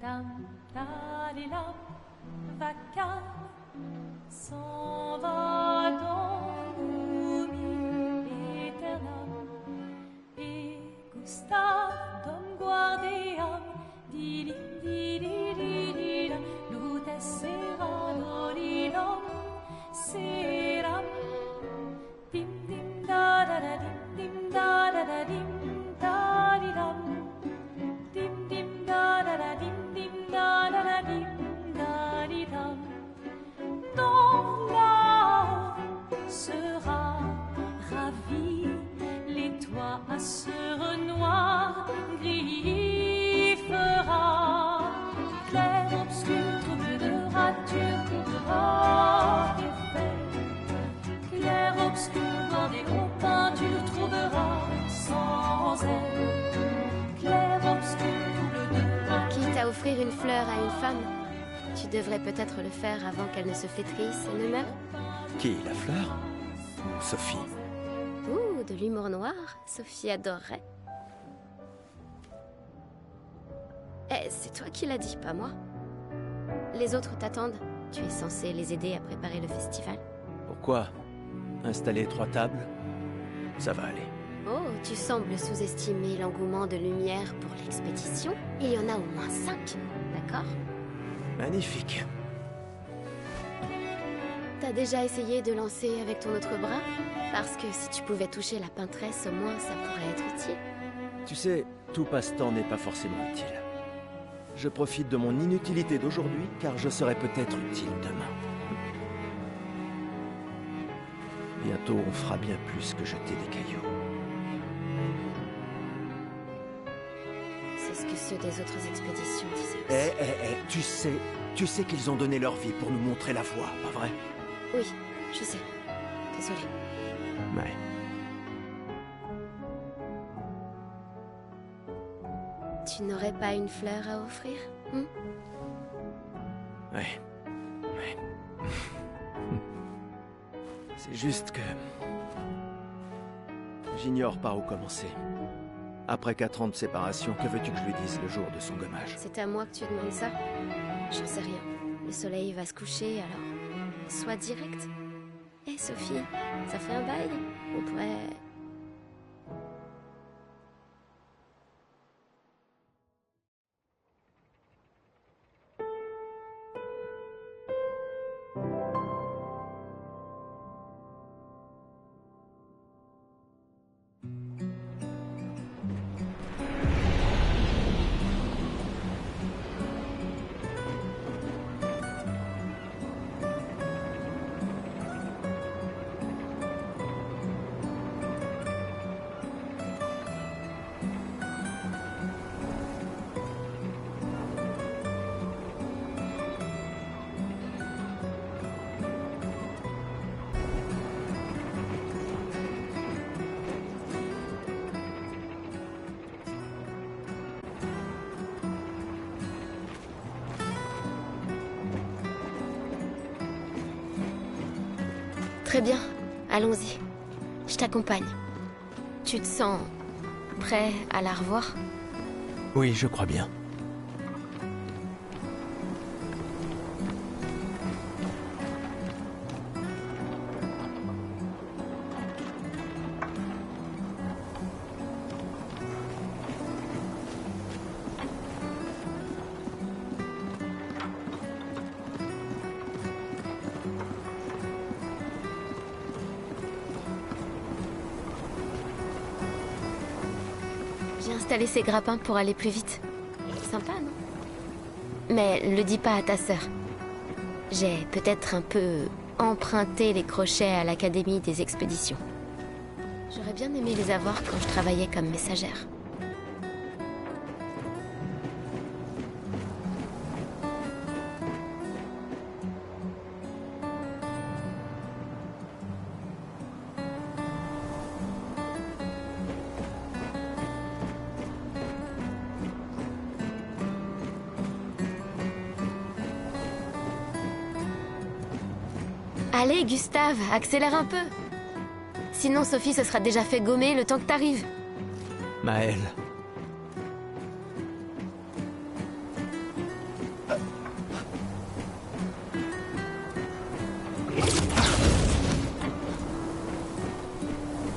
tam, talilam, vacarme, s'en va dans l'oubli éternel. Et Gustav guardiam, dilim, dilililila, lutes seradolilom, seram, dim dim da da da dim da da da dim da di dam, dim dim da da da dim da da da dim da di dam. Ton âme sera ravie, les toits à ce noir gris fera. Clair, obscur, trouble de rature, courera effet. Clair, obscur, bordé aux peintures, trouvera sans elle. Clair, obscur, trouble de rature. Quitte à offrir une fleur à une femme, tu devrais peut-être le faire avant qu'elle ne se flétrisse et ne meure. Qui, la fleur? Ou Sophie? Ouh, de l'humour noir, Sophie adorerait. Eh, c'est toi qui l'as dit, pas moi. Les autres t'attendent. Tu es censé les aider à préparer le festival. Pourquoi? Installer 3 tables? Ça va aller. Oh, tu sembles sous-estimer l'engouement de Lumière pour l'expédition. Il y en a au moins 5, d'accord? Magnifique. T'as déjà essayé de lancer avec ton autre bras? Parce que si tu pouvais toucher la peintresse, au moins ça pourrait être utile. Tu sais, tout passe-temps n'est pas forcément utile. Je profite de mon inutilité d'aujourd'hui, car je serai peut-être utile demain. Bientôt, on fera bien plus que jeter des cailloux. C'est ce que ceux des autres expéditions disaient aussi. Tu sais qu'ils ont donné leur vie pour nous montrer la voie, pas vrai? Oui, je sais. Désolée. Ouais. Tu n'aurais pas une fleur à offrir, Ouais. C'est juste que... j'ignore par où commencer. Après 4 ans de séparation, que veux-tu que je lui dise le jour de son gommage? C'est à moi que tu demandes ça? J'en sais rien. Le soleil va se coucher, alors... sois direct. Hé, Sophie, ça fait un bail. On pourrait... Très bien, allons-y. Je t'accompagne. Tu te sens prêt à la revoir? Oui, je crois bien. J'ai installé ces grappins pour aller plus vite. Sympa, non? Mais le dis pas à ta sœur. J'ai peut-être un peu emprunté les crochets à l'Académie des expéditions. J'aurais bien aimé les avoir quand je travaillais comme messagère. Allez, Gustave, accélère un peu. Sinon, Sophie se sera déjà fait gommer le temps que t'arrives. Maëlle.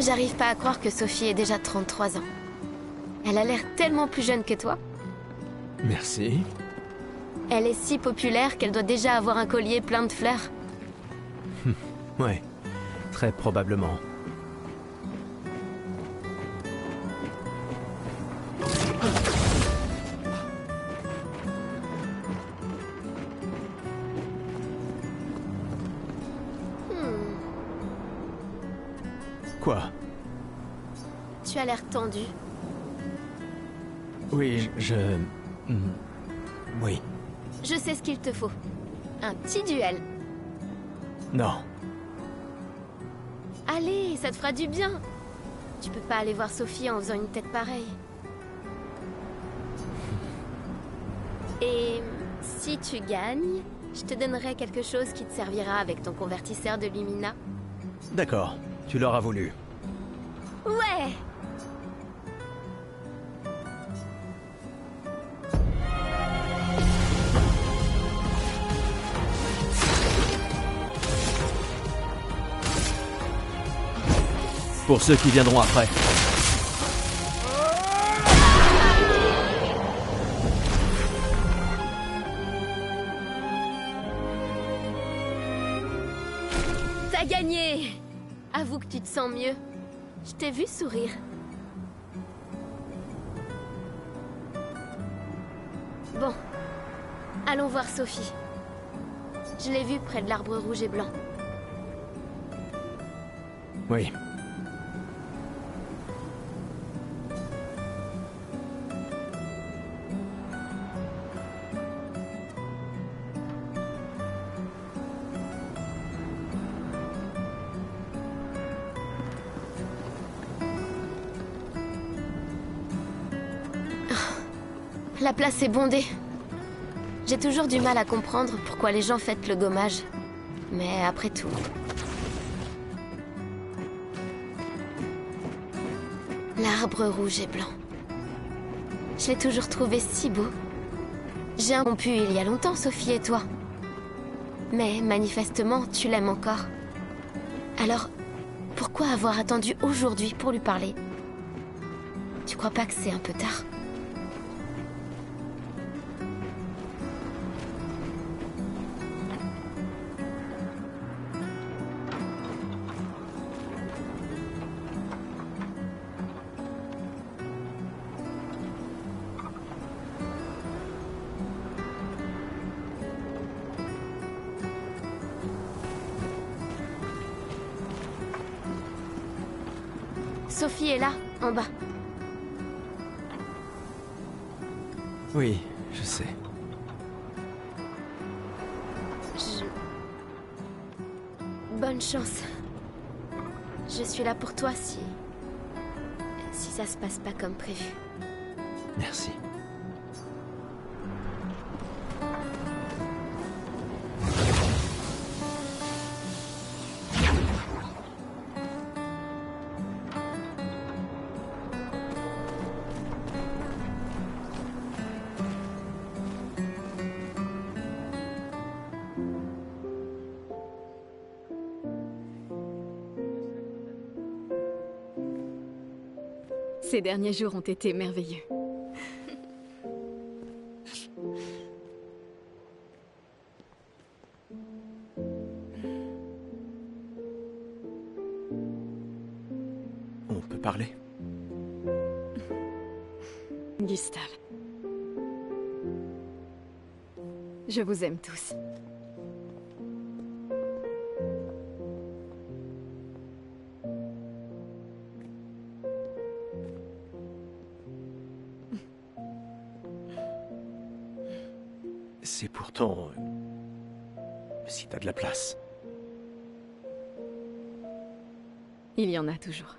J'arrive pas à croire que Sophie ait déjà 33 ans. Elle a l'air tellement plus jeune que toi. Merci. Elle est si populaire qu'elle doit déjà avoir un collier plein de fleurs. Ouais, très probablement. Quoi? Tu as l'air tendu. Oui, Oui. Je sais ce qu'il te faut. Un petit duel. Non. Allez, ça te fera du bien. Tu peux pas aller voir Sophie en faisant une tête pareille. Et si tu gagnes, je te donnerai quelque chose qui te servira avec ton convertisseur de Lumina. D'accord, tu l'auras voulu. Ouais! Pour ceux qui viendront après. T'as gagné! Avoue que tu te sens mieux. Je t'ai vu sourire. Bon. Allons voir Sophie. Je l'ai vue près de l'arbre rouge et blanc. Oui. La place est bondée. J'ai toujours du mal à comprendre pourquoi les gens fêtent le gommage. Mais après tout... L'arbre rouge et blanc. Je l'ai toujours trouvé si beau. J'ai rompu il y a longtemps, Sophie et toi. Mais manifestement, tu l'aimes encore. Alors, pourquoi avoir attendu aujourd'hui pour lui parler? Tu crois pas que c'est un peu tard? Sophie est là, en bas. Oui, je sais. Bonne chance. Je suis là pour toi si ça se passe pas comme prévu. Merci. Ces derniers jours ont été merveilleux. On peut parler? Gustave. Je vous aime tous. C'est pourtant... si t'as de la place. Il y en a toujours.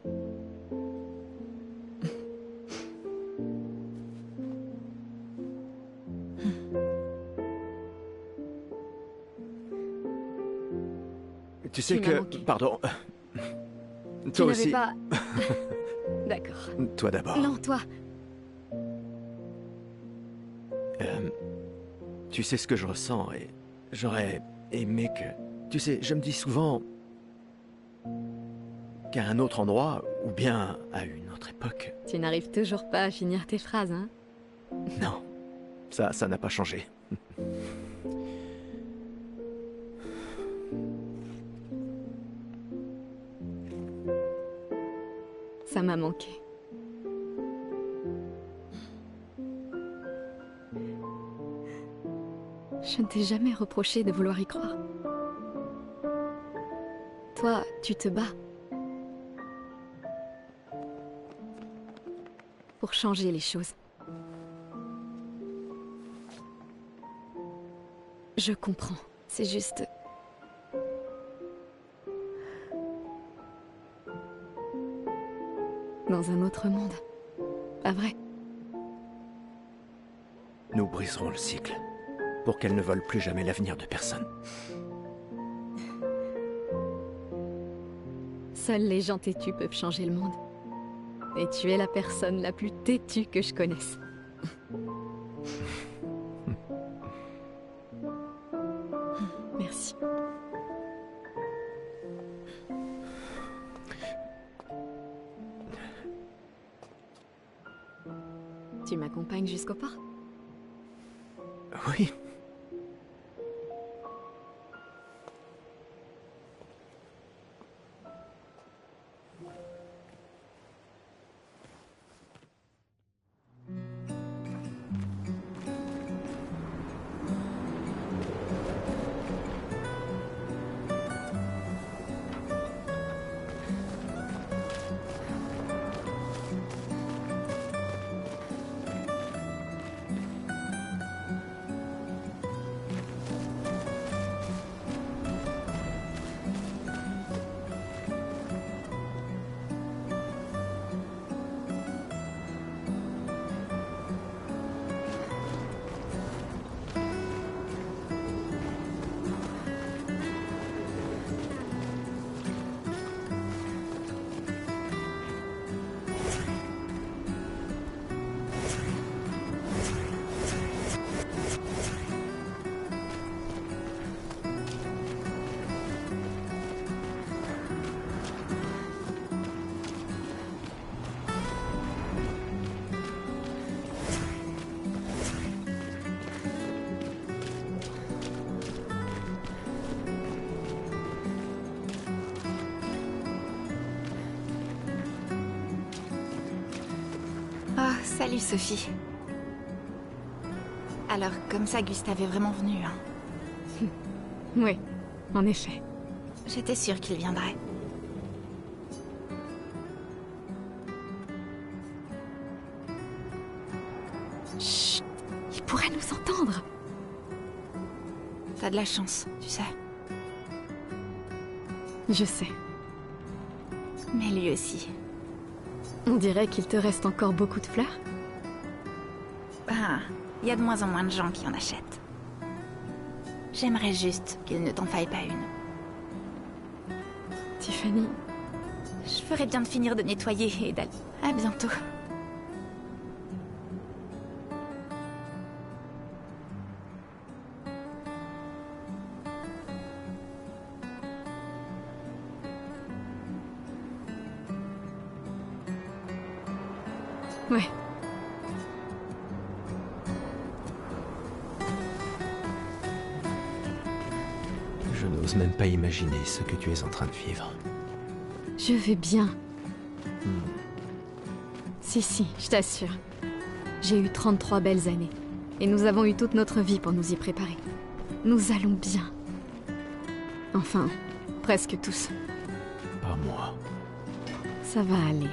Tu sais Tu m'as que... manqué. Pardon. Tu Toi n'avais aussi. pas... D'accord. Toi d'abord. Non, toi. Tu sais ce que je ressens et j'aurais aimé que... Tu sais, je me dis souvent... qu'à un autre endroit, ou bien à une autre époque. Tu n'arrives toujours pas à finir tes phrases, hein? Non, ça n'a pas changé. Ça m'a manqué. Je ne t'ai jamais reproché de vouloir y croire. Toi, tu te bats. Pour changer les choses. Je comprends. C'est juste... Dans un autre monde. Pas vrai? Nous briserons le cycle, pour qu'elle ne vole plus jamais l'avenir de personne. Seuls les gens têtus peuvent changer le monde. Et tu es la personne la plus têtue que je connaisse. Merci. Tu m'accompagnes jusqu'au port? Oui. Oh, salut Sophie. Alors, comme ça, Gustave est vraiment venu, hein? Oui, en effet. J'étais sûre qu'il viendrait. Chut, il pourrait nous entendre. T'as de la chance, tu sais. Je sais. Mais lui aussi. On dirait qu'il te reste encore beaucoup de fleurs. Ben, il y a de moins en moins de gens qui en achètent. J'aimerais juste qu'il ne t'en faille pas une. Tiffany, Je ferais bien de finir de nettoyer et d'aller. À bientôt. ouais. Je n'ose même pas imaginer ce que tu es en train de vivre. Je vais bien. Si, je t'assure. J'ai eu 33 belles années. Et nous avons eu toute notre vie pour nous y préparer. Nous allons bien. Enfin, presque tous. Pas moi. Ça va aller.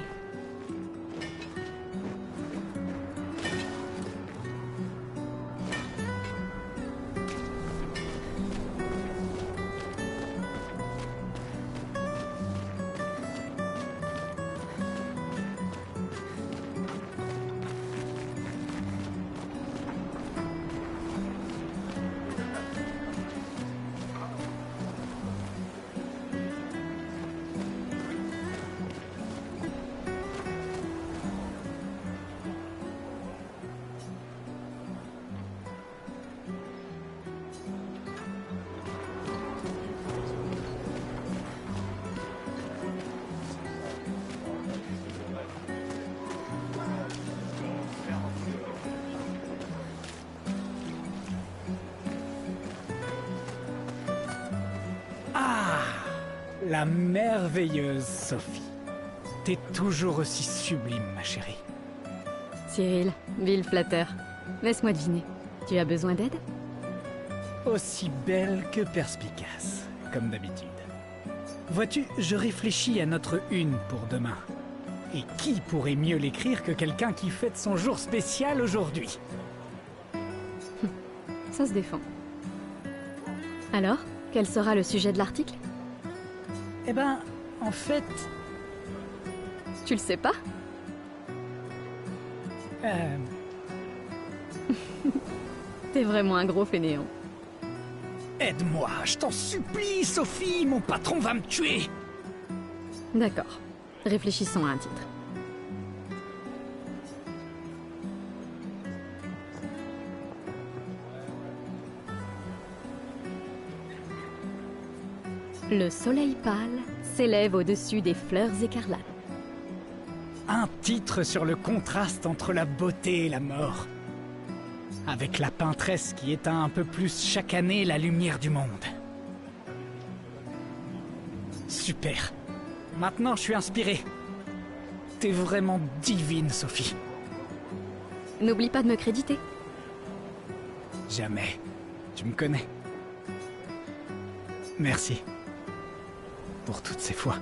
La merveilleuse Sophie. T'es toujours aussi sublime, ma chérie. Cyril, vil flatteur. Laisse-moi deviner. Tu as besoin d'aide? Aussi belle que perspicace, comme d'habitude. Vois-tu, je réfléchis à notre une pour demain. Et qui pourrait mieux l'écrire que quelqu'un qui fête son jour spécial aujourd'hui? Ça se défend. Alors, quel sera le sujet de l'article? Eh ben, en fait... Tu le sais pas? T'es vraiment un gros fainéant. Aide-moi, je t'en supplie, Sophie, mon patron va me tuer. D'accord. Réfléchissons à un titre. Le soleil pâle s'élève au-dessus des fleurs écarlates. Un titre sur le contraste entre la beauté et la mort. Avec la peintresse qui éteint un peu plus chaque année la lumière du monde. Super. Maintenant, je suis inspiré. T'es vraiment divine, Sophie. N'oublie pas de me créditer. Jamais. Tu me connais. Merci. Pour toutes ces fois.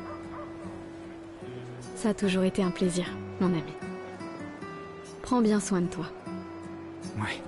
Ça a toujours été un plaisir, mon ami. Prends bien soin de toi. Ouais.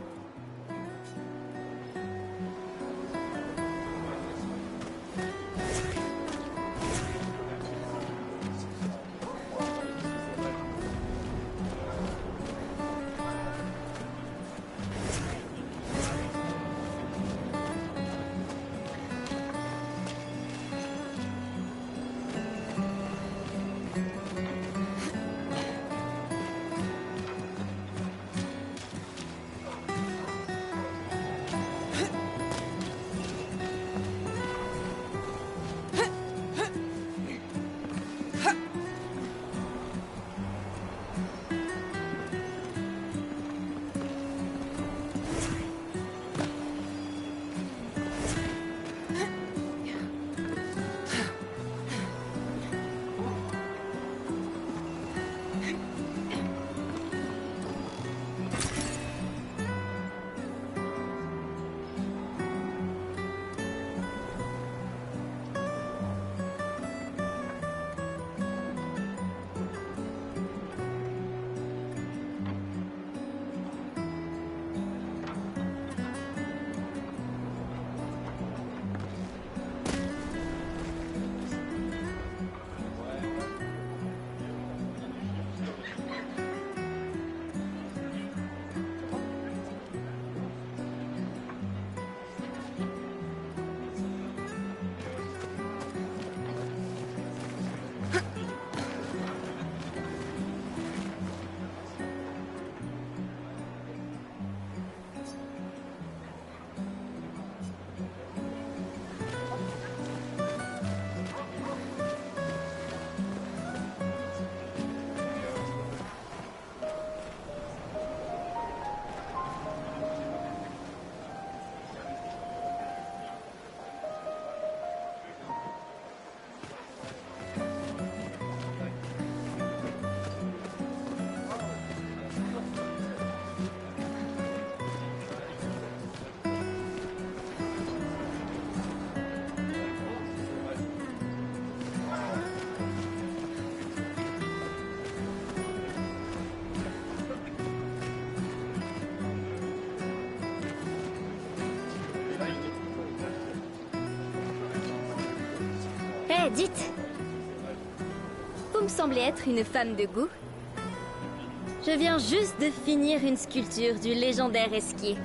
Dites, vous me semblez être une femme de goût. Je viens juste de finir une sculpture du légendaire Esquier.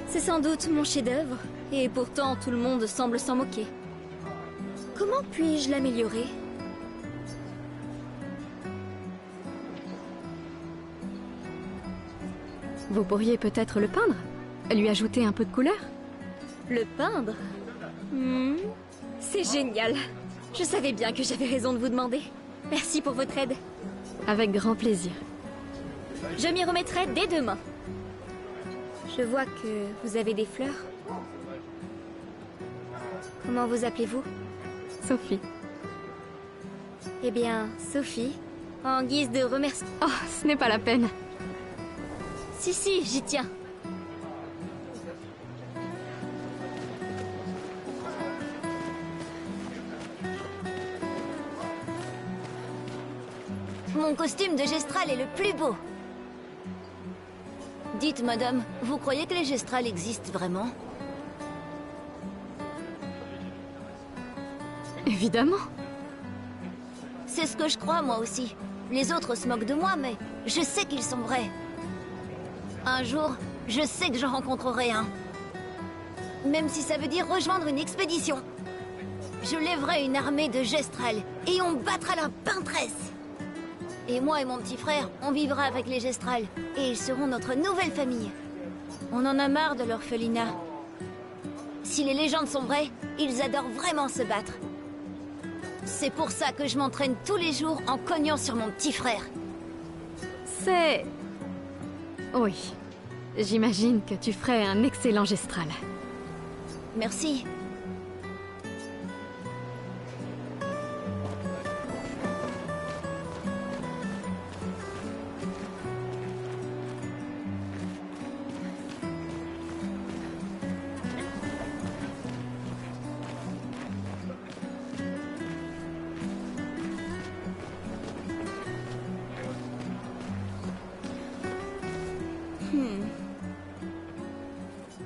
C'est sans doute mon chef-d'œuvre, et pourtant tout le monde semble s'en moquer. Comment puis-je l'améliorer? Vous pourriez peut-être le peindre? Lui ajouter un peu de couleur? Le peindre? C'est génial. Je savais bien que j'avais raison de vous demander. Merci pour votre aide. Avec grand plaisir. Je m'y remettrai dès demain. Je vois que vous avez des fleurs. Comment vous appelez-vous? Sophie. Eh bien, Sophie, en guise de remerciement... Oh, ce n'est pas la peine. Si, j'y tiens. Mon costume de Gestral est le plus beau. Dites, madame, vous croyez que les Gestrals existent vraiment? Évidemment. C'est ce que je crois, moi aussi. Les autres se moquent de moi, mais je sais qu'ils sont vrais. Un jour, je sais que j'en rencontrerai un. Même si ça veut dire rejoindre une expédition. Je lèverai une armée de Gestral, et on battra la peintresse. Et moi et mon petit frère, on vivra avec les Gestrals, et ils seront notre nouvelle famille. On en a marre de l'orphelinat. Si les légendes sont vraies, ils adorent vraiment se battre. C'est pour ça que je m'entraîne tous les jours en cognant sur mon petit frère. C'est... Oui. J'imagine que tu ferais un excellent Gestral. Merci.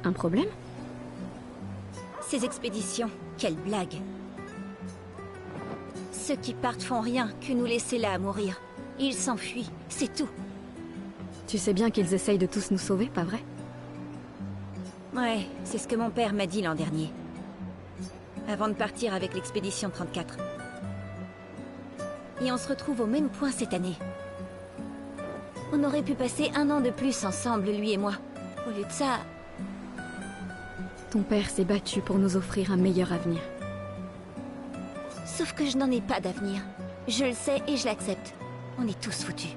Un problème? Ces expéditions, quelle blague. Ceux qui partent font rien que nous laisser là à mourir. Ils s'enfuient, c'est tout. Tu sais bien qu'ils essayent de tous nous sauver, pas vrai? Ouais, c'est ce que mon père m'a dit l'an dernier. Avant de partir avec l'expédition 34. Et on se retrouve au même point cette année. On aurait pu passer 1 an de plus ensemble, lui et moi. Au lieu de ça... Ton père s'est battu pour nous offrir un meilleur avenir. Sauf que je n'en ai pas d'avenir. Je le sais et je l'accepte. On est tous foutus.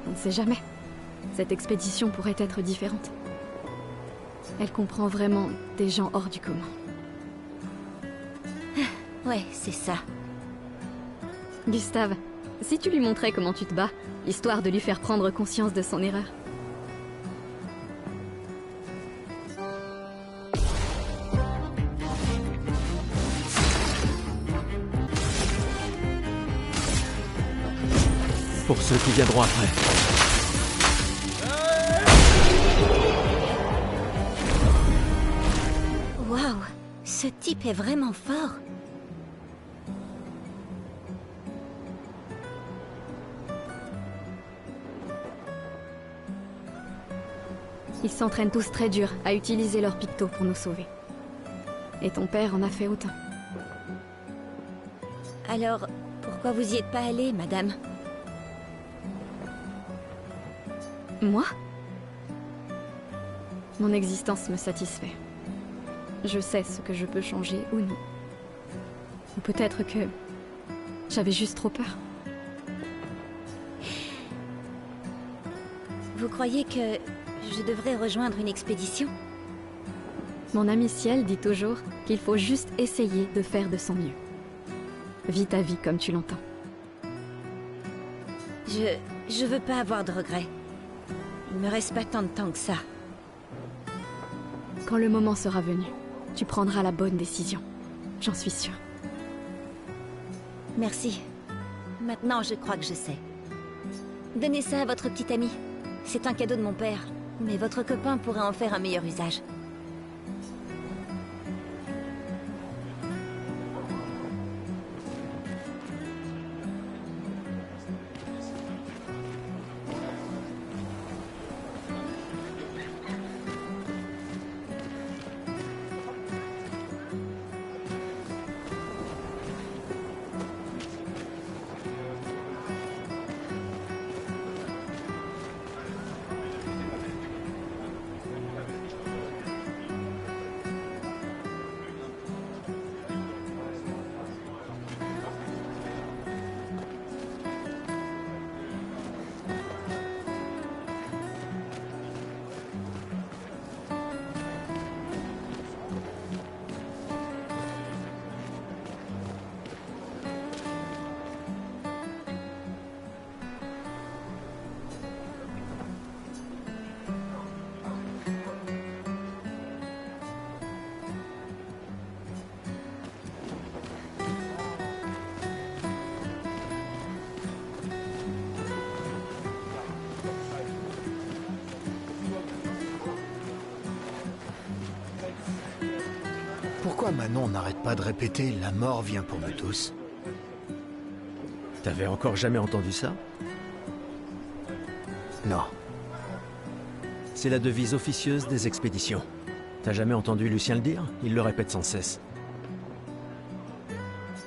On ne sait jamais. Cette expédition pourrait être différente. Elle comprend vraiment des gens hors du commun. Ouais, c'est ça. Gustave, si tu lui montrais comment tu te bats, histoire de lui faire prendre conscience de son erreur. Pour ceux qui viendront après. Waouh, ce type est vraiment fort. Ils s'entraînent tous très dur à utiliser leurs pictos pour nous sauver. Et ton père en a fait autant. Alors, pourquoi vous y êtes pas allée, madame? Moi? Mon existence me satisfait. Je sais ce que je peux changer ou non. Ou peut-être que... j'avais juste trop peur. Vous croyez que je devrais rejoindre une expédition? Mon ami Ciel dit toujours qu'il faut juste essayer de faire de son mieux. Vis ta vie comme tu l'entends. Je veux pas avoir de regrets. Il me reste pas tant de temps que ça. Quand le moment sera venu, tu prendras la bonne décision. J'en suis sûre. Merci. Maintenant, je crois que je sais. Donnez ça à votre petite amie. C'est un cadeau de mon père. Mais votre copain pourrait en faire un meilleur usage. Pourquoi Manon n'arrête pas de répéter « la mort vient pour nous tous » ? T'avais encore jamais entendu ça? Non. C'est la devise officieuse des expéditions. T'as jamais entendu Lucien le dire? Il le répète sans cesse.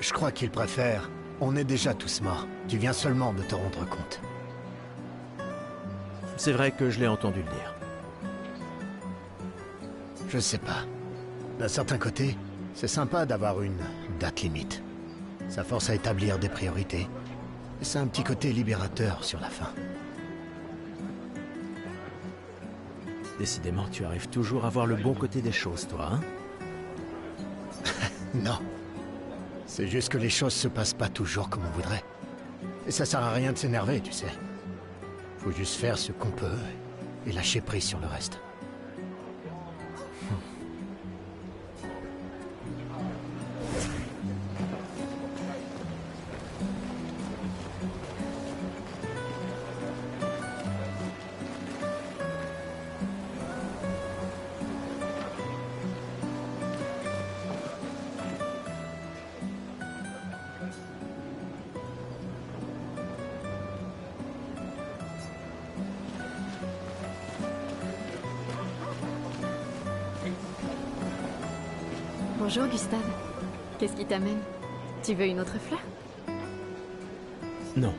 Je crois qu'il préfère « on est déjà tous morts, tu viens seulement de te rendre compte ». C'est vrai que je l'ai entendu le dire. Je sais pas. D'un certain côté, c'est sympa d'avoir une date limite. Ça force à établir des priorités. Et c'est un petit côté libérateur sur la fin. Décidément, tu arrives toujours à voir le bon côté des choses, toi, hein? Non. C'est juste que les choses se passent pas toujours comme on voudrait. Et ça sert à rien de s'énerver, tu sais. Faut juste faire ce qu'on peut et lâcher prise sur le reste. Bonjour Gustave. Qu'est-ce qui t'amène? Tu veux une autre fleur? Non.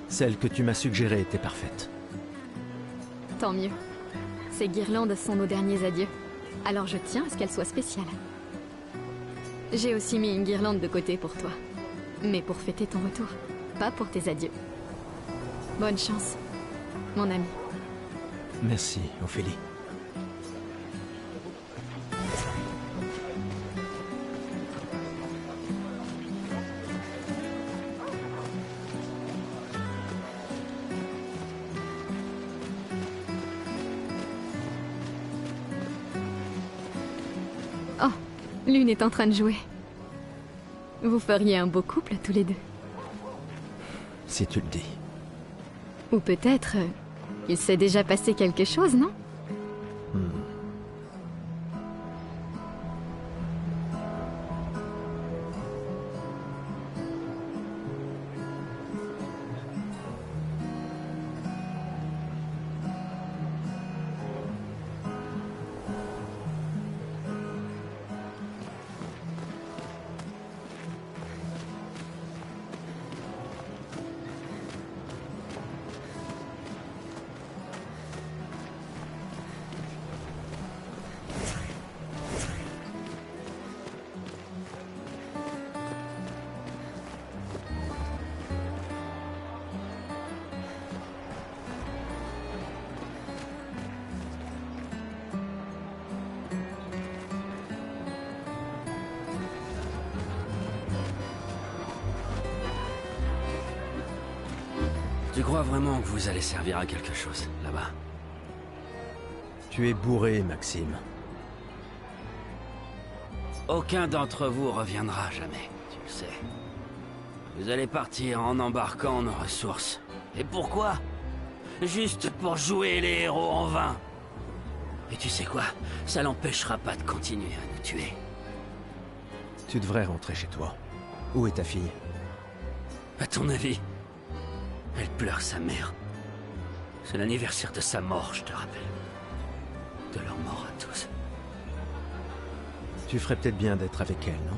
Celle que tu m'as suggérée était parfaite. Tant mieux. Ces guirlandes sont nos derniers adieux. Alors je tiens à ce qu'elles soient spéciales. J'ai aussi mis une guirlande de côté pour toi. Mais pour fêter ton retour, pas pour tes adieux. Bonne chance, mon ami. Merci, Ophélie. Oh, Lune est en train de jouer. Vous feriez un beau couple tous les deux. Si tu le dis. Ou peut-être, il s'est déjà passé quelque chose, non? Tu crois vraiment que vous allez servir à quelque chose, là-bas? Tu es bourré, Maxime. Aucun d'entre vous reviendra jamais, tu le sais. Vous allez partir en embarquant nos ressources. Et pourquoi? Juste pour jouer les héros en vain. Et tu sais quoi? Ça l'empêchera pas de continuer à nous tuer. Tu devrais rentrer chez toi. Où est ta fille? À ton avis? Elle pleure sa mère. C'est l'anniversaire de sa mort, je te rappelle. De leur mort à tous. Tu ferais peut-être bien d'être avec elle, non?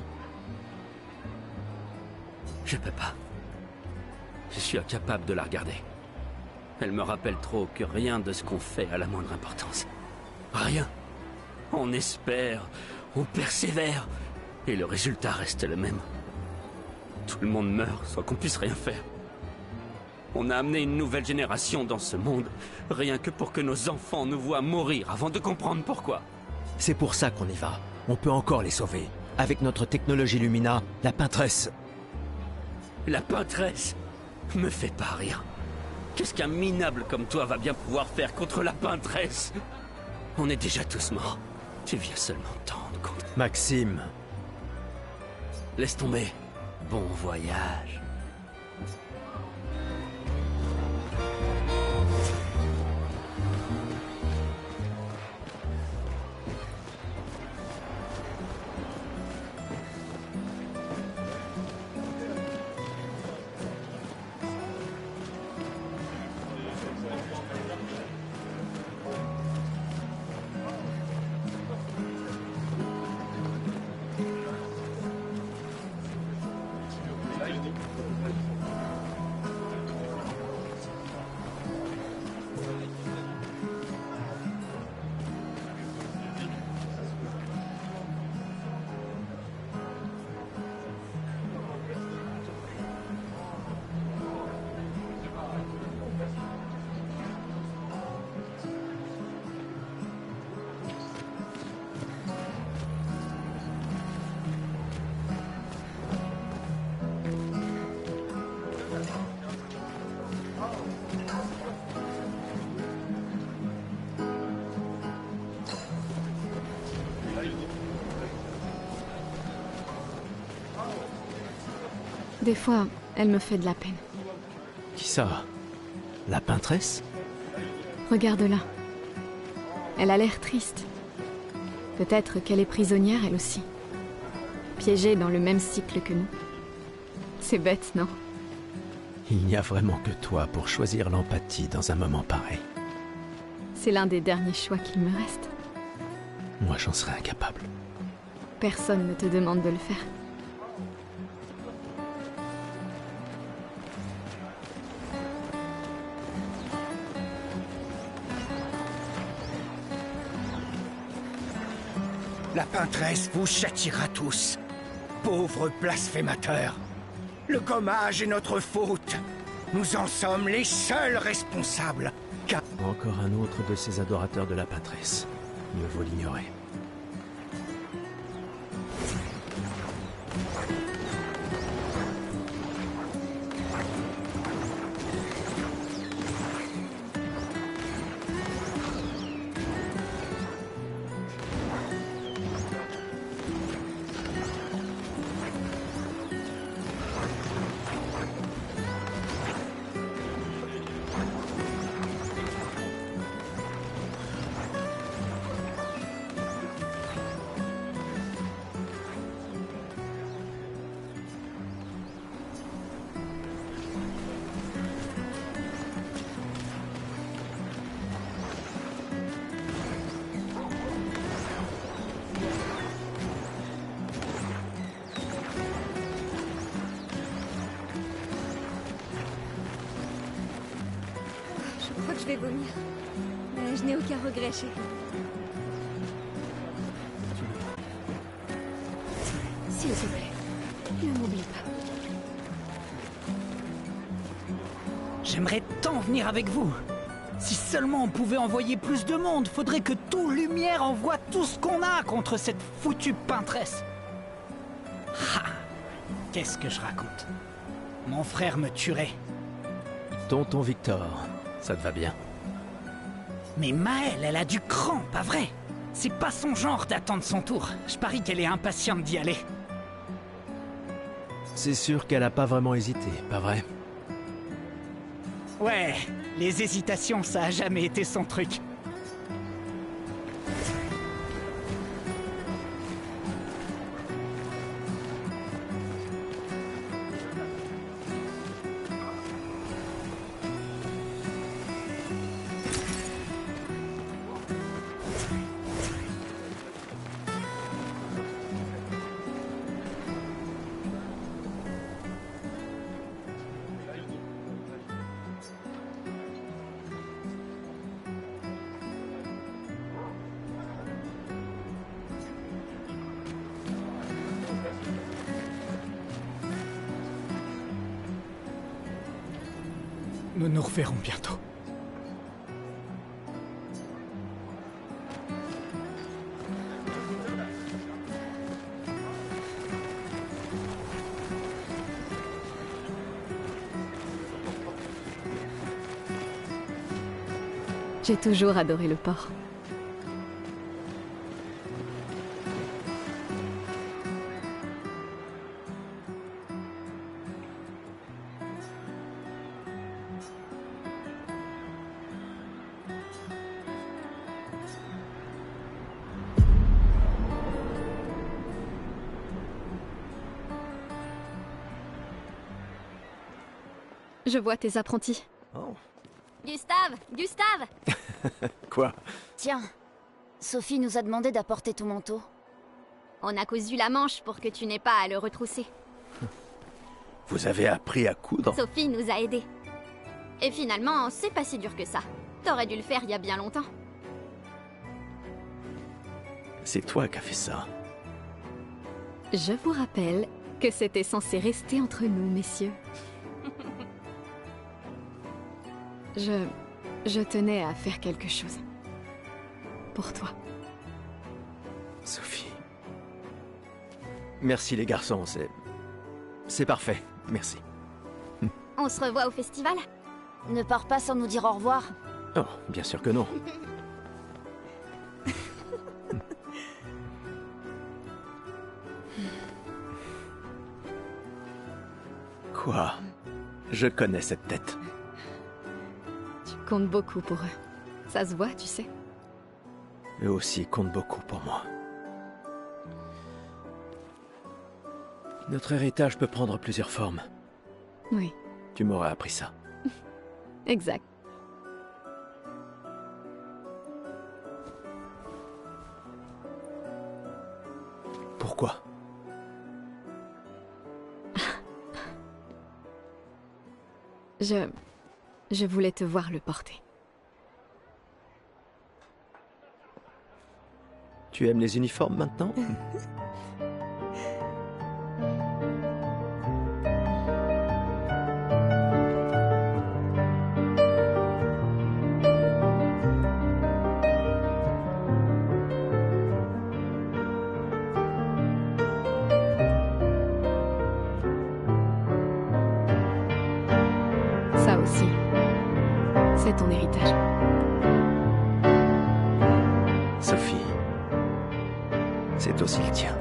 Je peux pas. Je suis incapable de la regarder. Elle me rappelle trop que rien de ce qu'on fait a la moindre importance. Rien. On espère, on persévère, et le résultat reste le même. Tout le monde meurt sans qu'on puisse rien faire. On a amené une nouvelle génération dans ce monde, rien que pour que nos enfants nous voient mourir avant de comprendre pourquoi. C'est pour ça qu'on y va. On peut encore les sauver. Avec notre technologie Lumina, la peintresse. La peintresse me fait pas rire. Qu'est-ce qu'un minable comme toi va bien pouvoir faire contre la peintresse? On est déjà tous morts. Tu viens seulement t'en rendre compte. Maxime. Laisse tomber. Bon voyage. Des fois, elle me fait de la peine. Qui ça? La peintresse? Regarde-la. Elle a l'air triste. Peut-être qu'elle est prisonnière, elle aussi. Piégée dans le même cycle que nous. C'est bête, non? Il n'y a vraiment que toi pour choisir l'empathie dans un moment pareil. C'est l'un des derniers choix qu'il me reste. Moi, j'en serais incapable. Personne ne te demande de le faire. La peintresse vous châtiera tous. Pauvres blasphémateurs. Le gommage est notre faute. Nous en sommes les seuls responsables. Car... Encore un autre de ces adorateurs de la peintresse. Mieux vaut l'ignorer. Je crois que je vais vomir. Mais je n'ai aucun regret, chérie. S'il te plaît, ne m'oublie pas. J'aimerais tant venir avec vous. Si seulement on pouvait envoyer plus de monde, faudrait que tout Lumière envoie tout ce qu'on a contre cette foutue peintresse. Ha! Qu'est-ce que je raconte? Mon frère me tuerait. Tonton Victor, ça te va bien? Mais Maëlle, elle a du cran, pas vrai? C'est pas son genre d'attendre son tour. Je parie qu'elle est impatiente d'y aller. C'est sûr qu'elle a pas vraiment hésité, pas vrai? Ouais, les hésitations, ça a jamais été son truc. Nous nous reverrons bientôt. J'ai toujours adoré le port. Je vois tes apprentis. Oh. Gustave! Gustave! Quoi? Tiens, Sophie nous a demandé d'apporter ton manteau. On a cousu la manche pour que tu n'aies pas à le retrousser. Vous avez appris à coudre? Sophie nous a aidés. Et finalement, c'est pas si dur que ça. T'aurais dû le faire il y a bien longtemps. C'est toi qui as fait ça. Je vous rappelle que c'était censé rester entre nous, messieurs. Je tenais à faire quelque chose. Pour toi. Sophie. Merci les garçons, c'est parfait, merci. On se revoit au festival? Ne pars pas sans nous dire au revoir. Oh, bien sûr que non. Quoi? Je connais cette tête. Tu comptes beaucoup pour eux. Ça se voit, tu sais. Eux aussi comptent beaucoup pour moi. Notre héritage peut prendre plusieurs formes. Oui, Tu m'aurais appris ça. exact. Pourquoi? Je voulais te voir le porter. Tu aimes les uniformes maintenant? Ça aussi, c'est ton héritage. Sophie, c'est aussi le tien.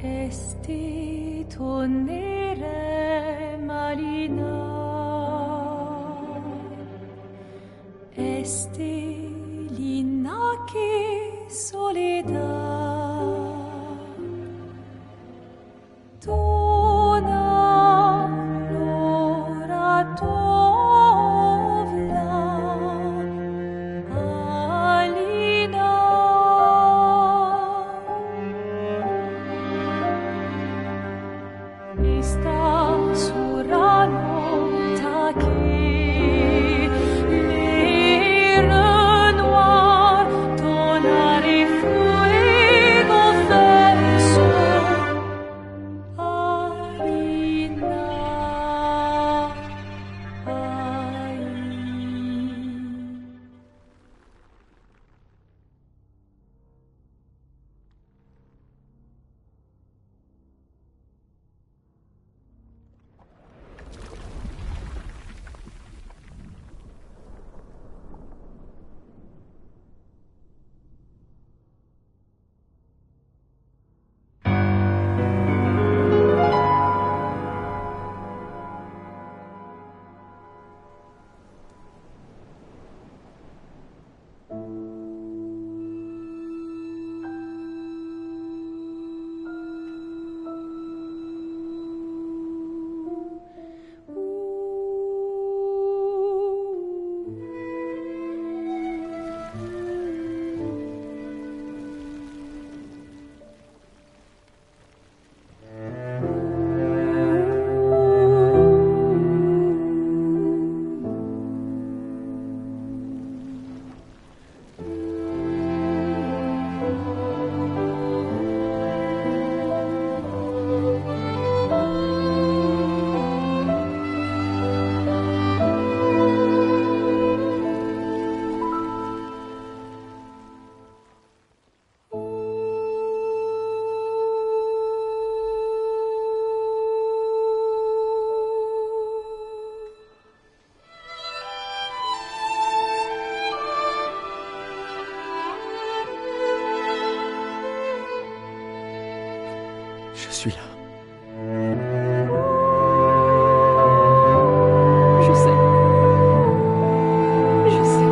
Esti tonere malina, esti linaki soledad, tona lora tovla, alina. Esta surano taki, les renoirs, ton arrêt fuego verso, Alina, ai. Je suis là. Je sais. Je sais.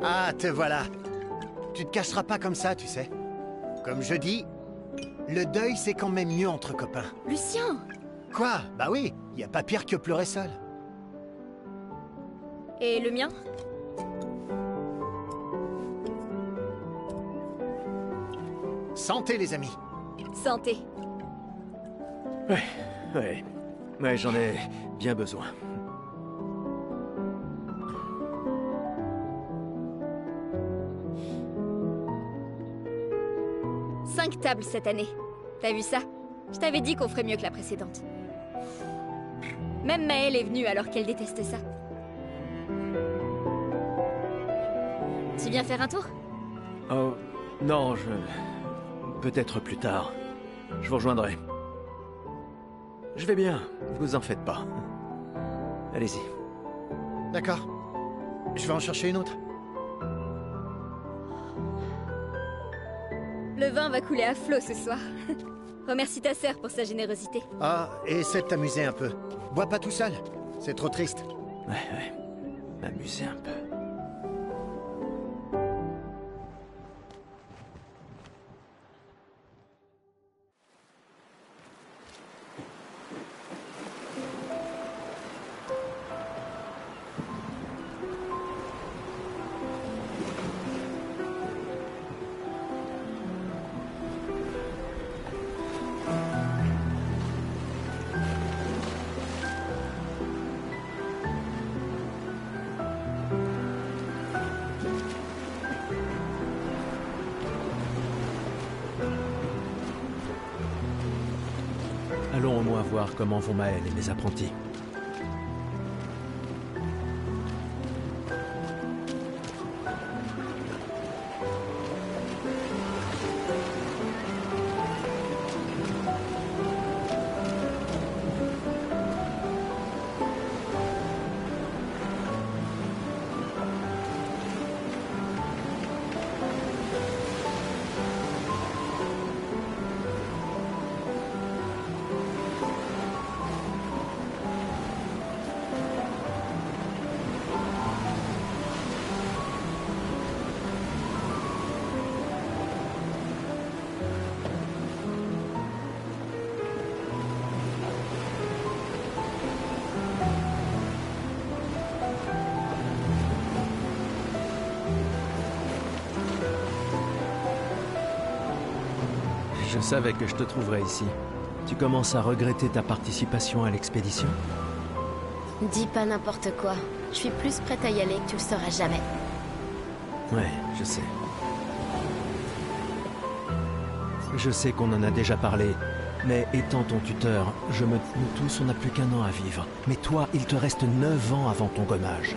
Ah, te voilà. Tu te cacheras pas comme ça, tu sais. Comme je dis, le deuil c'est quand même mieux entre copains. Lucien! Quoi? Bah oui, y a pas pire que pleurer seul. Et le mien? Santé les amis. Santé. Ouais, j'en ai bien besoin. Cinq tables cette année. T'as vu ça? Je t'avais dit qu'on ferait mieux que la précédente. Même Maëlle est venue alors qu'elle déteste ça. Tu viens faire un tour? Oh, non, peut-être plus tard. Je vous rejoindrai. Je vais bien, vous en faites pas. Allez-y. D'accord. Je vais en chercher une autre. Le vin va couler à flot ce soir. Remercie ta sœur pour sa générosité. Ah, et essaie de t'amuser un peu. Bois pas tout seul, c'est trop triste. Ouais. M'amuser un peu. Allons au moins voir comment vont Maëlle et mes apprentis. Je savais que je te trouverais ici. Tu commences à regretter ta participation à l'expédition? Dis pas n'importe quoi. Je suis plus prête à y aller que tu le seras jamais. Ouais, je sais. Je sais qu'on en a déjà parlé, mais étant ton tuteur, nous tous, on n'a plus qu'un an à vivre. Mais toi, il te reste 9 ans avant ton gommage.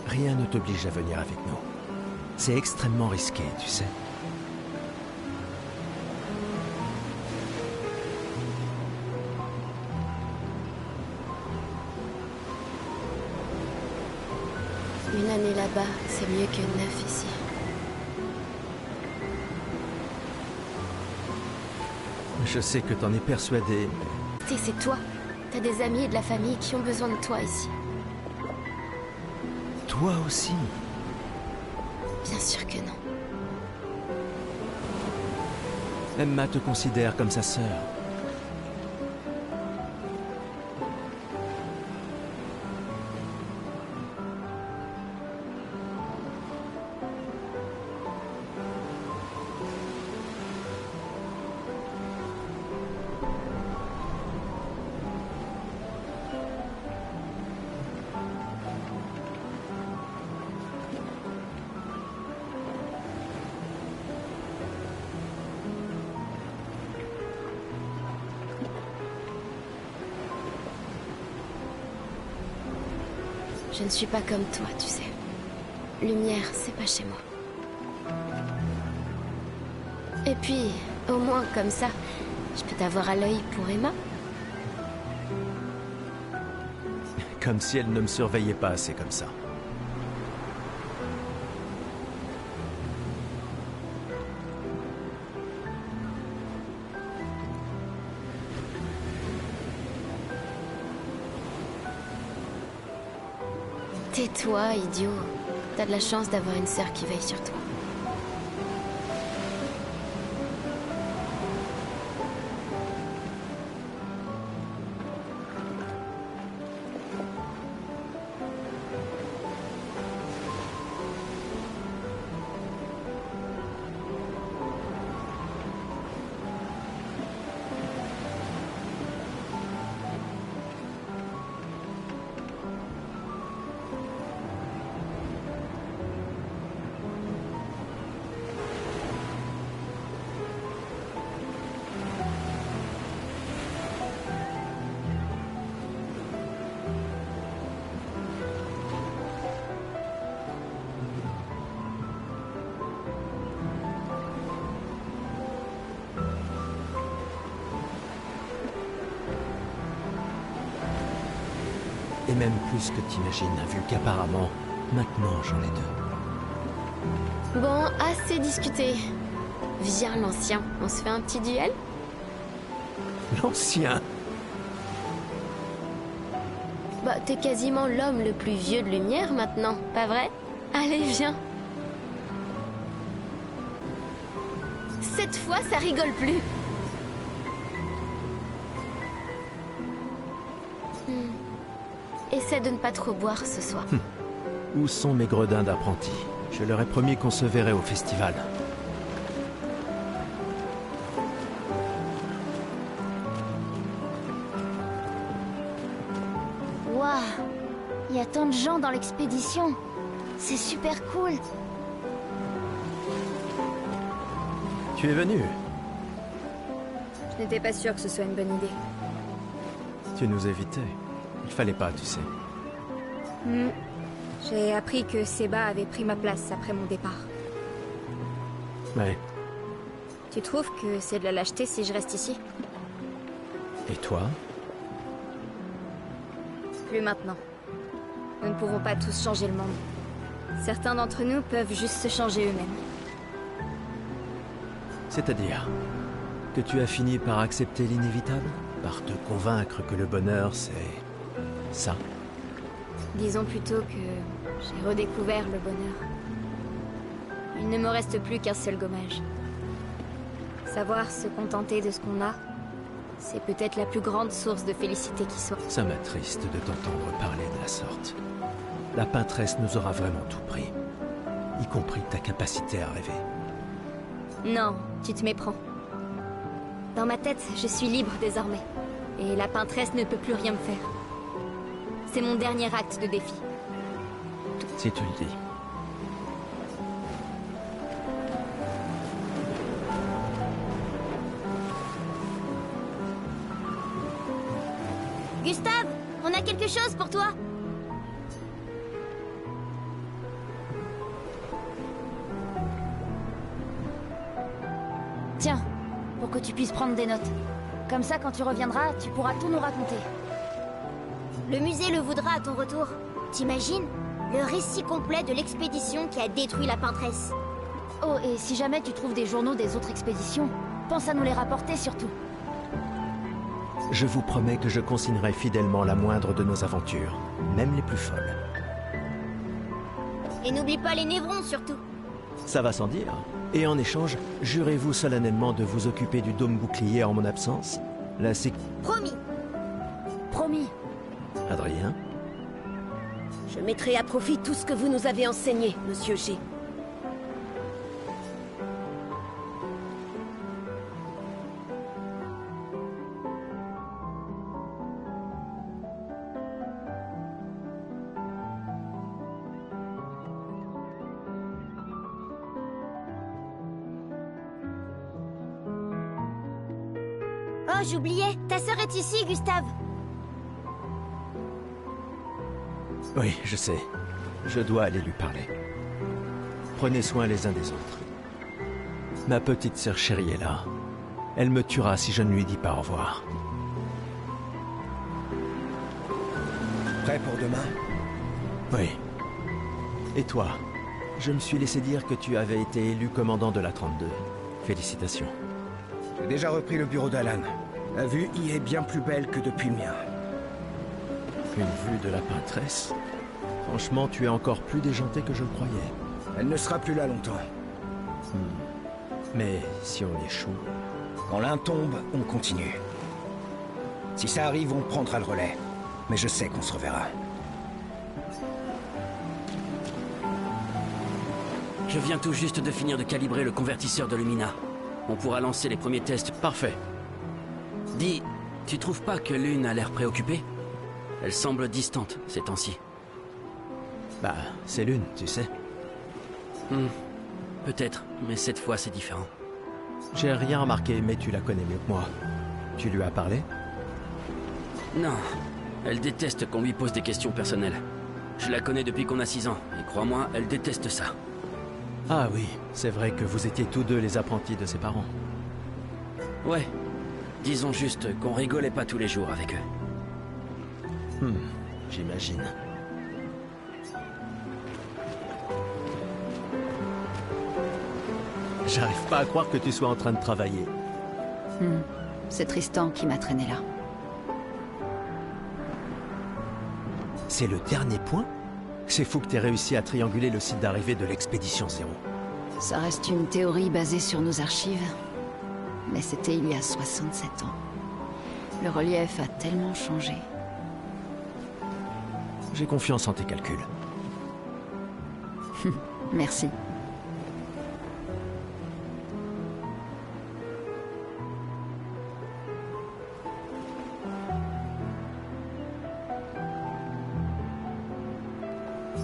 Rien ne t'oblige à venir avec nous. C'est extrêmement risqué, tu sais. Une année là-bas, c'est mieux que 9 ici. Je sais que t'en es persuadé. C'est toi. T'as des amis et de la famille qui ont besoin de toi ici. Toi aussi. Bien sûr que non. Emma te considère comme sa sœur. Je ne suis pas comme toi, tu sais. Lumière, c'est pas chez moi. Et puis, au moins comme ça, Je peux t'avoir à l'œil pour Emma? Comme si elle ne me surveillait pas assez comme ça. Tais-toi, idiot. T'as de la chance d'avoir une sœur qui veille sur toi. Et même plus que t'imagines, vu qu'apparemment, maintenant j'en ai deux. Bon, assez discuté. Viens, l'ancien, on se fait un petit duel? L'ancien? Bah, t'es quasiment l'homme le plus vieux de lumière maintenant, pas vrai? Allez, viens. Cette fois, ça rigole plus. Essaie de ne pas trop boire ce soir. Où sont mes gredins d'apprentis? Je leur ai promis qu'on se verrait au festival. Waouh! Il y a tant de gens dans l'expédition. C'est super cool. Tu es venu? Je n'étais pas sûre que ce soit une bonne idée. Tu nous évitais. Il fallait pas, tu sais. J'ai appris que Seba avait pris ma place après mon départ. Ouais. Tu trouves que c'est de la lâcheté si je reste ici? Et toi? Plus maintenant. Nous ne pouvons pas tous changer le monde. Certains d'entre nous peuvent juste se changer eux-mêmes. C'est-à-dire que tu as fini par accepter l'inévitable? Par te convaincre que le bonheur, c'est... ça? Disons plutôt que j'ai redécouvert le bonheur. Il ne me reste plus qu'un seul gommage. Savoir se contenter de ce qu'on a, c'est peut-être la plus grande source de félicité qui soit. Ça m'attriste de t'entendre parler de la sorte. La peintresse nous aura vraiment tout pris. Y compris ta capacité à rêver. Non, tu te méprends. Dans ma tête, je suis libre désormais. Et la peintresse ne peut plus rien me faire. C'est mon dernier acte de défi. Si tu le dis. Gustave, on a quelque chose pour toi. Tiens, pour que tu puisses prendre des notes. Comme ça, quand tu reviendras, tu pourras tout nous raconter. Le musée le voudra à ton retour. T'imagines? Le récit complet de l'expédition qui a détruit la peintresse. Oh, et si jamais tu trouves des journaux des autres expéditions, pense à nous les rapporter surtout. Je vous promets que je consignerai fidèlement la moindre de nos aventures, même les plus folles. Et n'oublie pas les névrons surtout. Ça va sans dire. Et en échange, jurez-vous solennellement de vous occuper du dôme bouclier en mon absence? La séc... Promis. Promis. Adrien? Je mettrai à profit tout ce que vous nous avez enseigné, Monsieur G. Oh, j'oubliais, ta sœur est ici, Gustave. Oui, je sais. Je dois aller lui parler. Prenez soin les uns des autres. Ma petite sœur chérie est là. Elle me tuera si je ne lui dis pas au revoir. Prêt pour demain? Oui. Et toi? Je me suis laissé dire que tu avais été élu commandant de la 32. Félicitations. J'ai déjà repris le bureau d'Alan. La vue y est bien plus belle que depuis le mien. Une vue de la peintresse? Franchement, tu es encore plus déjanté que je le croyais. Elle ne sera plus là longtemps. Mais si on échoue... Quand l'un tombe, on continue. Si ça arrive, on prendra le relais. Mais je sais qu'on se reverra. Je viens tout juste de finir de calibrer le convertisseur de Lumina. On pourra lancer les premiers tests. Parfait. Dis, tu trouves pas que Lune a l'air préoccupée? Elle semble distante ces temps-ci. Bah, c'est Lune, tu sais. Peut-être, mais cette fois c'est différent. J'ai rien remarqué, mais tu la connais mieux que moi. Tu lui as parlé? Non, elle déteste qu'on lui pose des questions personnelles. Je la connais depuis qu'on a 6 ans, et crois-moi, elle déteste ça. Ah oui, c'est vrai que vous étiez tous deux les apprentis de ses parents. Ouais, disons juste qu'on rigolait pas tous les jours avec eux. J'imagine. J'arrive pas à croire que tu sois en train de travailler. C'est Tristan qui m'a traîné là. C'est le dernier point? C'est fou que t'aies réussi à trianguler le site d'arrivée de l'expédition 0. Ça reste une théorie basée sur nos archives. Mais c'était il y a 67 ans. Le relief a tellement changé. J'ai confiance en tes calculs. Merci.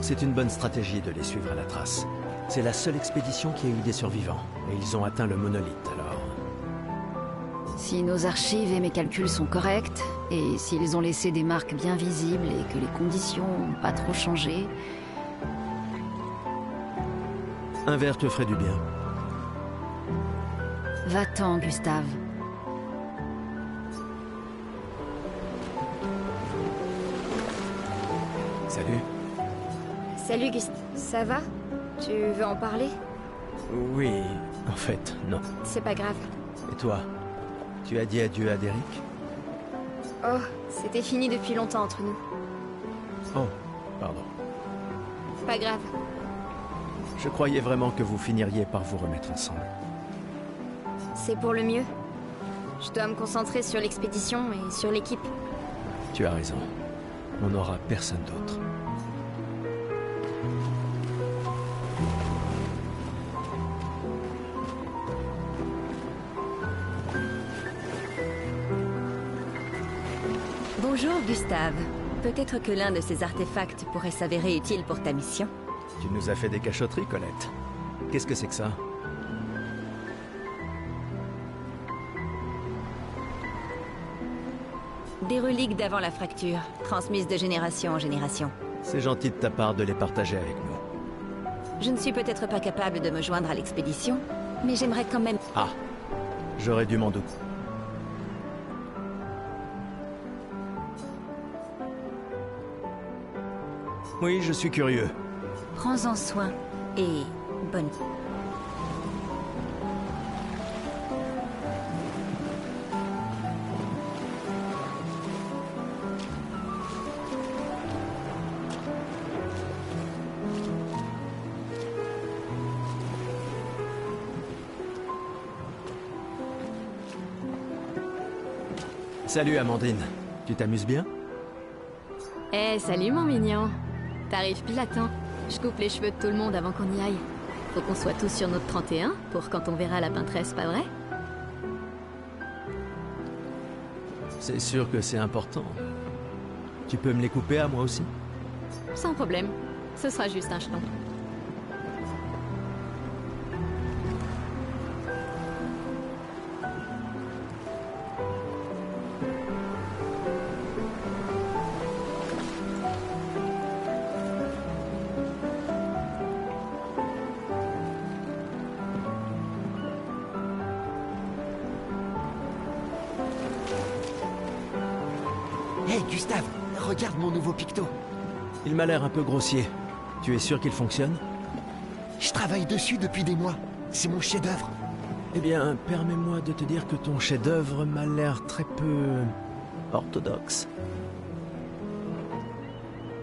C'est une bonne stratégie de les suivre à la trace. C'est la seule expédition qui a eu des survivants. Et ils ont atteint le monolithe, alors... Si nos archives et mes calculs sont corrects, et s'ils ont laissé des marques bien visibles et que les conditions n'ont pas trop changé... Un verre te ferait du bien. Va-t'en, Gustave. Salut. Salut Gust, ça va? Tu veux en parler? Oui, en fait, non. C'est pas grave. Et toi? Tu as dit adieu à Derek? Oh, c'était fini depuis longtemps entre nous. Oh, pardon. Pas grave. Je croyais vraiment que vous finiriez par vous remettre ensemble. C'est pour le mieux. Je dois me concentrer sur l'expédition et sur l'équipe. Tu as raison. On n'aura personne d'autre. Bonjour Gustave. Peut-être que l'un de ces artefacts pourrait s'avérer utile pour ta mission. Tu nous as fait des cachotteries, Colette. Qu'est-ce que c'est que ça? Des reliques d'avant la fracture, transmises de génération en génération. C'est gentil de ta part de les partager avec nous. Je ne suis peut-être pas capable de me joindre à l'expédition, mais j'aimerais quand même... Ah, j'aurais dû m'en douter. Oui, je suis curieux. Prends-en soin et bonne... Salut Amandine, tu t'amuses bien? Eh, salut mon mignon. T'arrives pile à temps. Je coupe les cheveux de tout le monde avant qu'on y aille. Faut qu'on soit tous sur notre 31 pour quand on verra la peintresse, pas vrai? C'est sûr que c'est important. Tu peux me les couper à moi aussi? Sans problème. Ce sera juste un jeton. Hey Gustave, regarde mon nouveau picto. Il m'a l'air un peu grossier. Tu es sûr qu'il fonctionne? Je travaille dessus depuis des mois. C'est mon chef-d'œuvre. Eh bien, permets-moi de te dire que ton chef-d'œuvre m'a l'air très peu orthodoxe.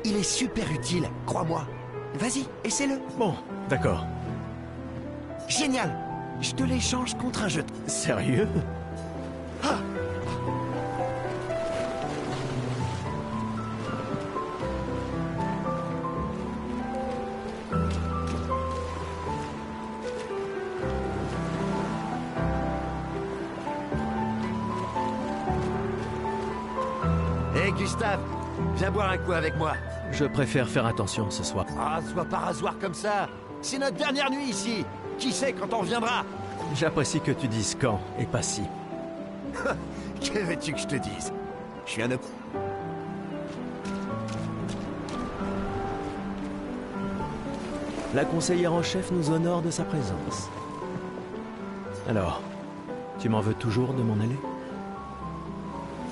Il est super utile, crois-moi. Vas-y, essaie-le. Bon, d'accord. Génial. Je te l'échange contre un jeu. Sérieux? Ah. Hé Gustave, viens boire un coup avec moi. Je préfère faire attention ce soir. Ah, sois pas rasoir comme ça. C'est notre dernière nuit ici. Qui sait quand on reviendra? J'apprécie que tu dises quand et pas si. Que veux-tu que je te dise? Je suis un homme. La conseillère en chef nous honore de sa présence. Alors, tu m'en veux toujours de m'en aller?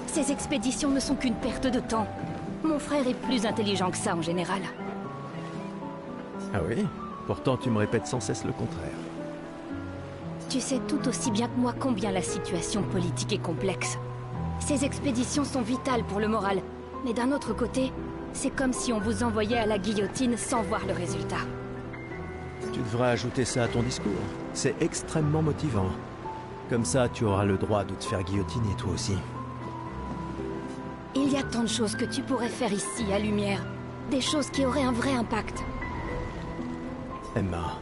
Ces expéditions ne sont qu'une perte de temps. Mon frère est plus intelligent que ça en général. Ah oui? Pourtant tu me répètes sans cesse le contraire. Tu sais tout aussi bien que moi combien la situation politique est complexe. Ces expéditions sont vitales pour le moral, mais d'un autre côté, c'est comme si on vous envoyait à la guillotine sans voir le résultat. Tu devrais ajouter ça à ton discours. C'est extrêmement motivant. Comme ça, tu auras le droit de te faire guillotiner toi aussi. Il y a tant de choses que tu pourrais faire ici, à Lumière. Des choses qui auraient un vrai impact. Emma,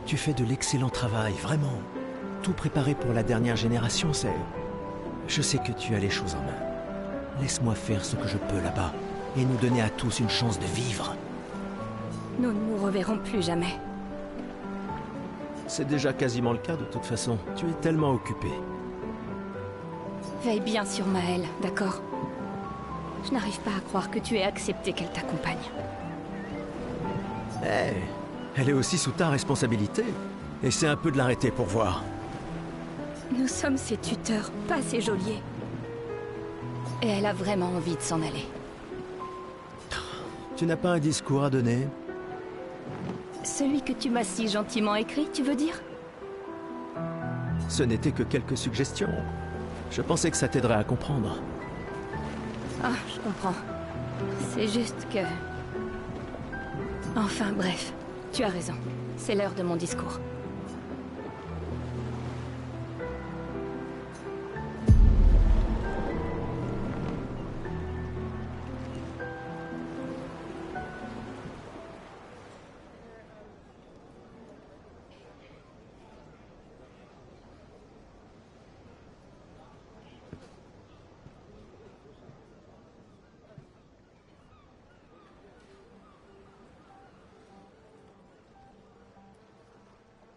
tu fais de l'excellent travail, vraiment. Tout préparé pour la dernière génération, c'est... Je sais que tu as les choses en main. Laisse-moi faire ce que je peux là-bas, et nous donner à tous une chance de vivre. Nous ne nous reverrons plus jamais. C'est déjà quasiment le cas de toute façon. Tu es tellement occupé. Veille bien sur Maëlle, d'accord? Je n'arrive pas à croire que tu aies accepté qu'elle t'accompagne. Eh, elle est aussi sous ta responsabilité. Essaie un peu de l'arrêter pour voir. Nous sommes ses tuteurs, pas ses geôliers. Et elle a vraiment envie de s'en aller. Tu n'as pas un discours à donner? Celui que tu m'as si gentiment écrit, tu veux dire? Ce n'était que quelques suggestions. Je pensais que ça t'aiderait à comprendre. Ah, je comprends. C'est juste que... Enfin, bref. Tu as raison. C'est l'heure de mon discours.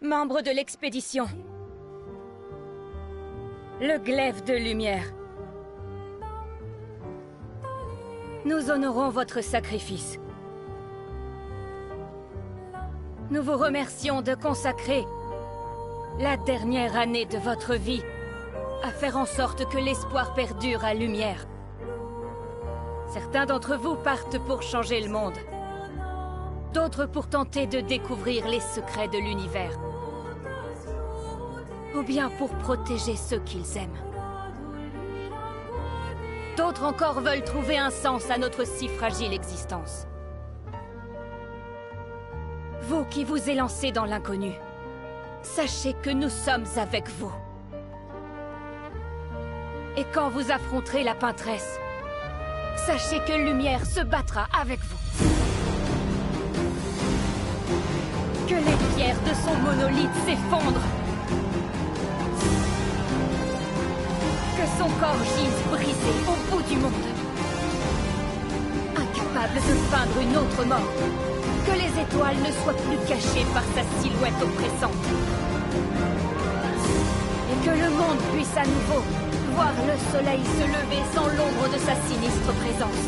Membres de l'expédition. Le glaive de lumière. Nous honorons votre sacrifice. Nous vous remercions de consacrer la dernière année de votre vie à faire en sorte que l'espoir perdure à Lumière. Certains d'entre vous partent pour changer le monde. D'autres pour tenter de découvrir les secrets de l'univers. Ou bien pour protéger ceux qu'ils aiment. D'autres encore veulent trouver un sens à notre si fragile existence. Vous qui vous élancez dans l'inconnu, sachez que nous sommes avec vous. Et quand vous affronterez la peintresse, sachez que Lumière se battra avec vous. Que les pierres de son monolithe s'effondrent. Que son corps gise brisé au bout du monde. Incapable de feindre une autre mort. Que les étoiles ne soient plus cachées par sa silhouette oppressante. Et que le monde puisse à nouveau voir le soleil se lever sans l'ombre de sa sinistre présence.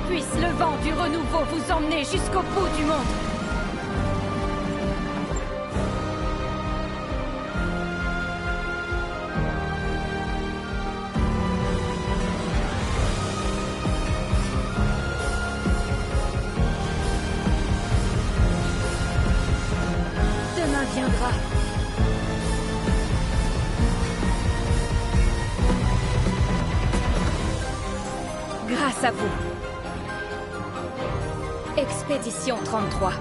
Puisse le vent du renouveau vous emmener jusqu'au bout du monde. Grâce à vous. Expédition 33.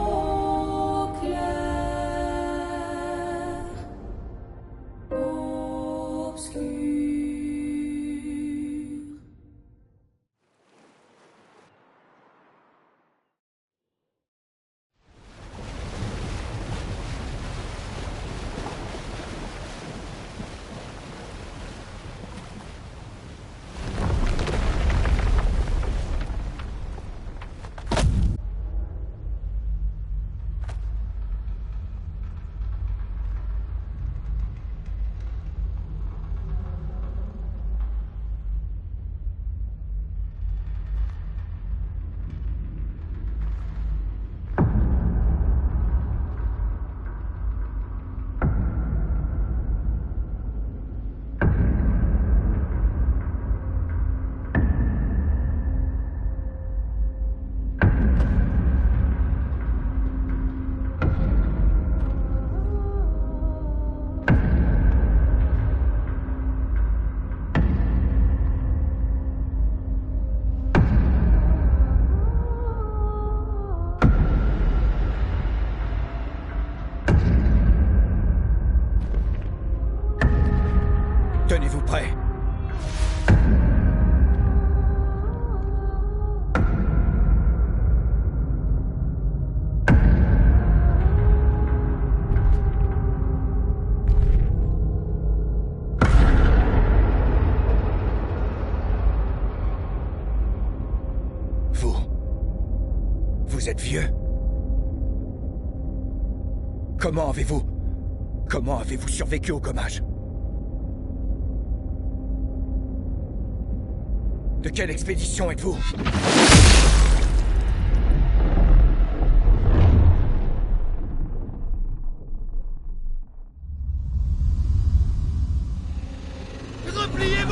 Au clair, obscur. Tenez-vous prêts. Vous êtes vieux. Comment avez-vous survécu au gommage? De quelle expédition êtes-vous? Repliez-vous!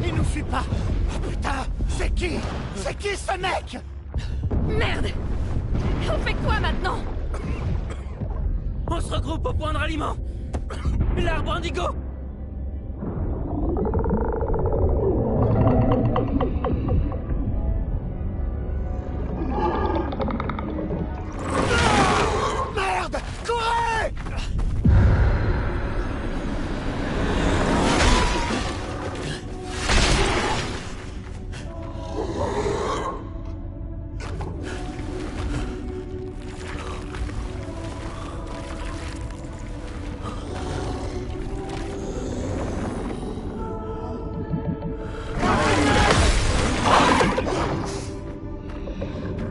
Il nous suit pas! Oh putain! C'est qui? C'est qui ce mec? Merde! On fait quoi maintenant? On se regroupe au point de ralliement. L'arbre indigo. Merde! Courez!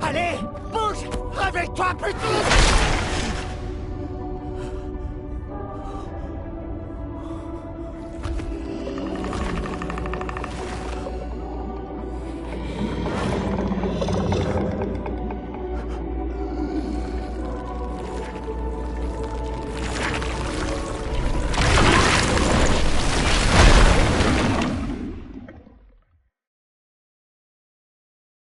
Allez, bouge! Réveille-toi, putain!